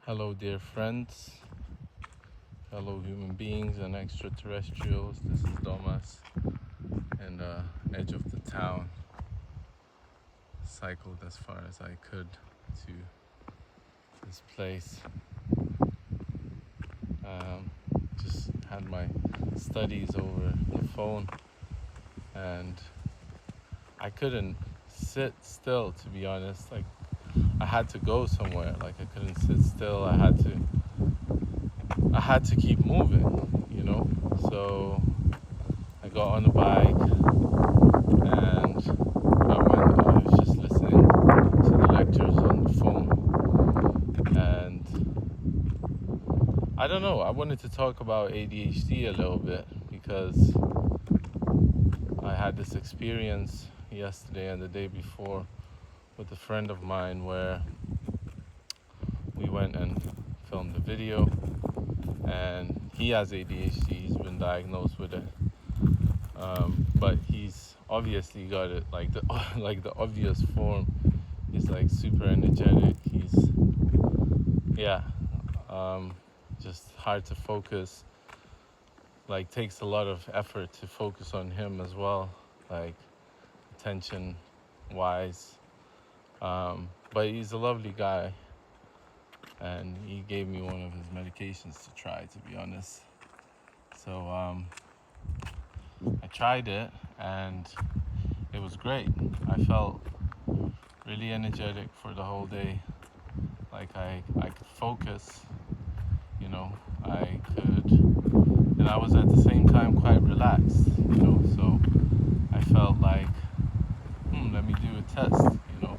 Hello, dear friends, fellow human beings and extraterrestrials. This is Domas, and edge of the town. Cycled as far as I could to this place. Just had my studies over the phone, and I couldn't sit still, to be honest. Like, I had to go somewhere. Like, I couldn't sit still. I had to keep moving, you know. So I got on the bike and I was just listening to the lectures on the phone. And I don't know, I wanted to talk about ADHD a little bit because I had this experience yesterday and the day before with a friend of mine where we went and filmed a video, and he has ADHD. He's been diagnosed with it, but he's obviously got it like the obvious form. He's like super energetic. He's just hard to focus. Like, takes a lot of effort to focus on him as well, like attention wise. But he's a lovely guy, and he gave me one of his medications to try, to be honest. So I tried it, and it was great. I felt really energetic for the whole day. Like, I could focus, you know, and I was at the same time quite relaxed, you know. So I felt like, let me do a test, you know.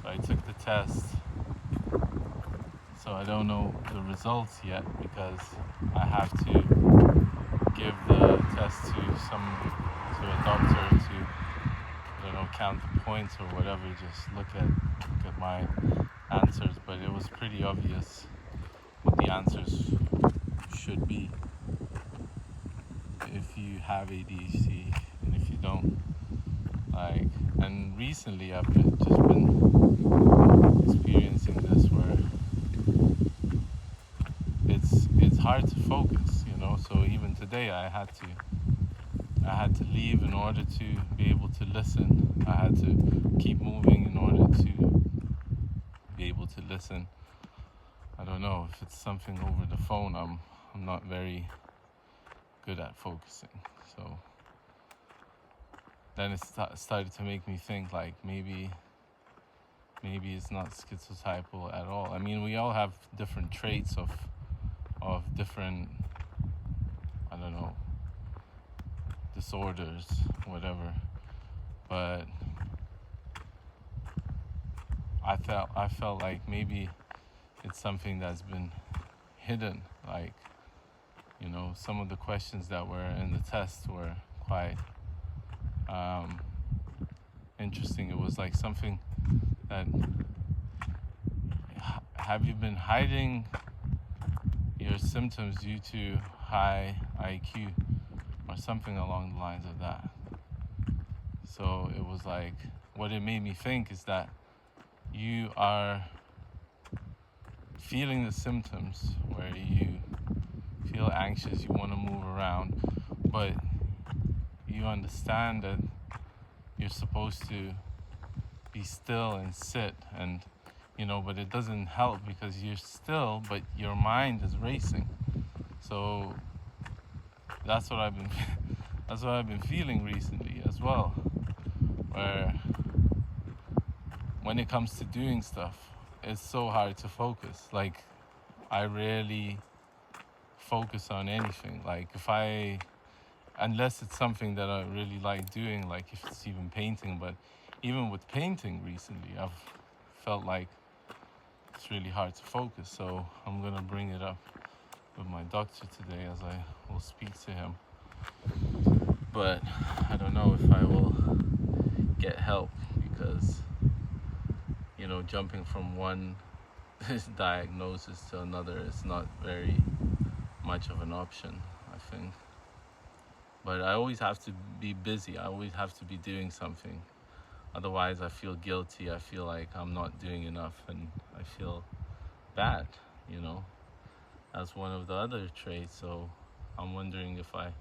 So I took the test. So I don't know the results yet because I have to give the test to a doctor to, I don't know, count the points or whatever. Just look at my answers. But it was pretty obvious what the answers should be if you have ADHD and if you don't. Like, and recently I've been experiencing this where it's hard to focus, you know. So even today I had to leave in order to be able to listen. I had to keep moving in order to be able to listen. I don't know if it's something over the phone. I'm not very good at focusing. So then it started to make me think, like, maybe it's not schizotypal at all. I mean, we all have different traits of different, I don't know, disorders, whatever. But I felt like maybe it's something that's been hidden. Like, you know, some of the questions that were in the test were quite interesting. It was like something that, have you been hiding your symptoms due to high IQ, or something along the lines of that. So it was like, what it made me think is that you are feeling the symptoms where you feel anxious, you want to move around, but you understand that you're supposed to be still and sit, and you know, but it doesn't help because you're still, but your mind is racing. So that's what I've been feeling recently as well, where when it comes to doing stuff, it's so hard to focus. Like, I rarely focus on anything. Like, unless it's something that I really like doing, like if it's even painting. But even with painting recently, I've felt like it's really hard to focus. So I'm gonna bring it up with my doctor today as I will speak to him. But I don't know if I will get help because, you know, jumping from one diagnosis to another is not very much of an option, I think. But I always have to be busy. I always have to be doing something. Otherwise, I feel guilty. I feel like I'm not doing enough, and I feel bad, you know, as one of the other traits. So I'm wondering if I've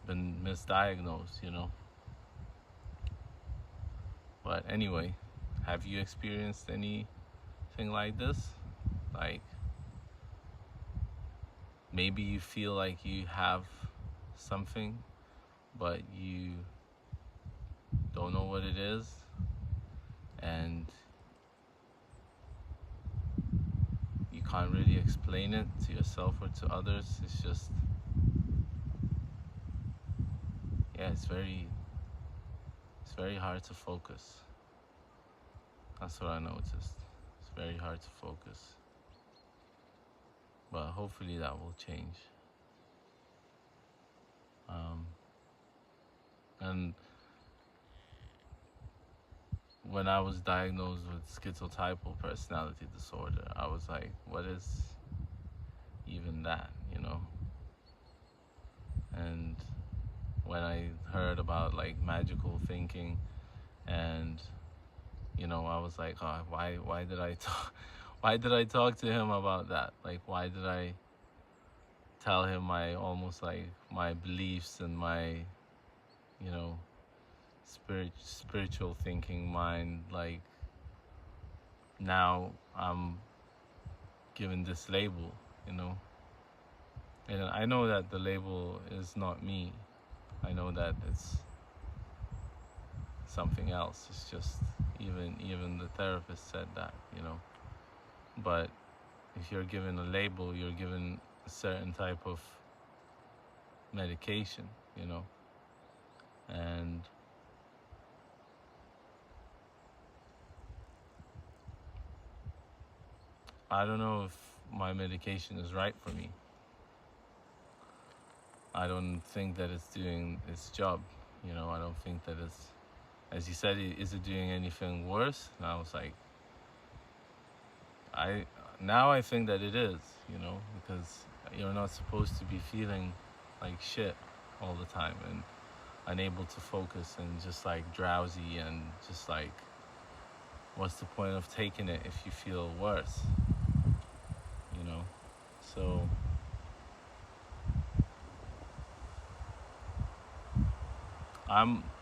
been misdiagnosed, you know. But anyway, have you experienced anything like this? Like, maybe you feel like you have something, but you don't know what it is, and you can't really explain it to yourself or to others. It's just, yeah, it's very hard to focus. That's what I noticed. It's very hard to focus. But hopefully that will change. And when I was diagnosed with schizotypal personality disorder, I was like, what is even that, you know? And when I heard about like magical thinking, and you know, I was like, oh, why did I talk why did I talk to him about that? Like, why did I tell him my almost like my beliefs and my, you know, spiritual thinking mind? Like, now I'm given this label, you know, and I know that the label is not me. I know that it's something else. It's just, even the therapist said that, you know. But if you're given a label, you're given a certain type of medication, you know. And I don't know if my medication is right for me. I don't think that it's doing its job, you know. I don't think that it's, as you said, is it doing anything worse? And I was like, I think that it is, you know, because you're not supposed to be feeling like shit all the time and unable to focus and just like drowsy and just like, what's the point of taking it if you feel worse, you know? So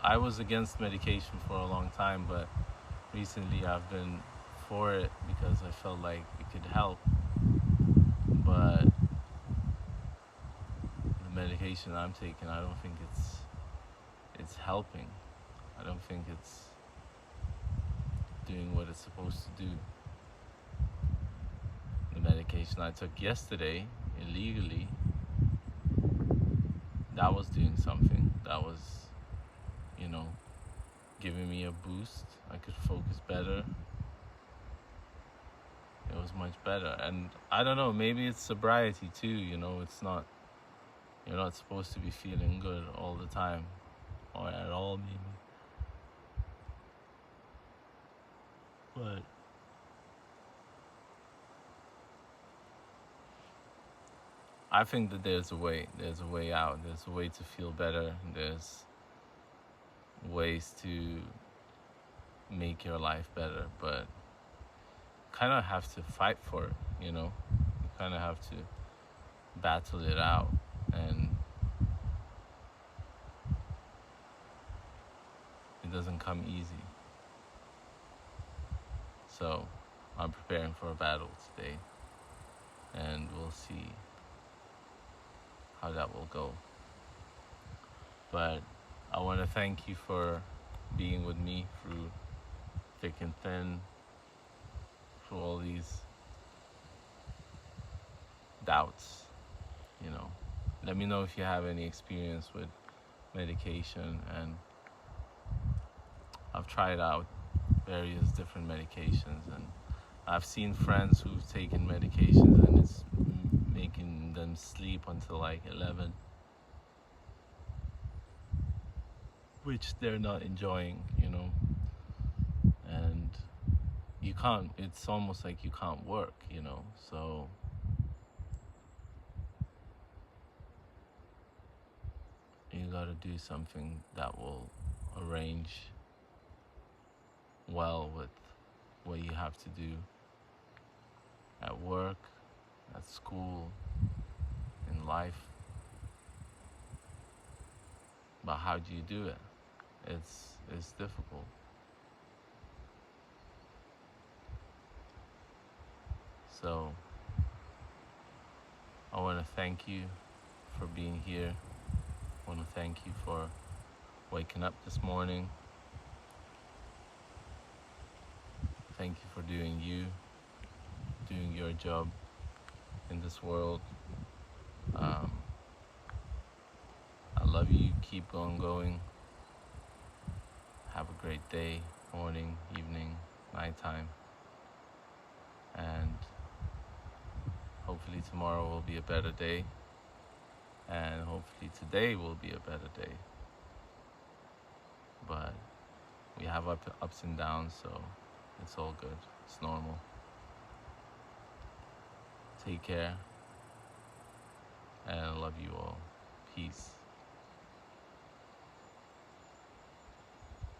I was against medication for a long time, but recently I've been for it because I felt like it could help. But the medication I'm taking, I don't think it's helping. I don't think it's doing what it's supposed to do. The medication I took yesterday illegally, that was doing something. That was, you know, giving me a boost. I could focus better. It was much better. And I don't know, maybe it's sobriety too, you know. It's not, you're not supposed to be feeling good all the time, or at all maybe. But I think that there's a way out, there's a way to feel better, there's ways to make your life better, but kind of have to fight for it, you know. You kind of have to battle it out, and it doesn't come easy. So I'm preparing for a battle today, and we'll see how that will go. But I want to thank you for being with me through thick and thin, through all these doubts, you know. Let me know if you have any experience with medication. And I've tried out various different medications, and I've seen friends who've taken medications and it's making them sleep until like 11, which they're not enjoying, you know. And you can't, it's almost like you can't work, you know. So you gotta do something that will arrange well with what you have to do at work, at school, in life. But how do you do it? It's difficult. So I want to thank you for being here. I want to thank you for waking up this morning. Thank you for doing you, doing your job in this world. I love you. Keep on going. Have a great day, morning, evening, nighttime. And hopefully tomorrow will be a better day. And hopefully today will be a better day. But we have ups and downs, so it's all good. It's normal. Take care. And I love you all. Peace.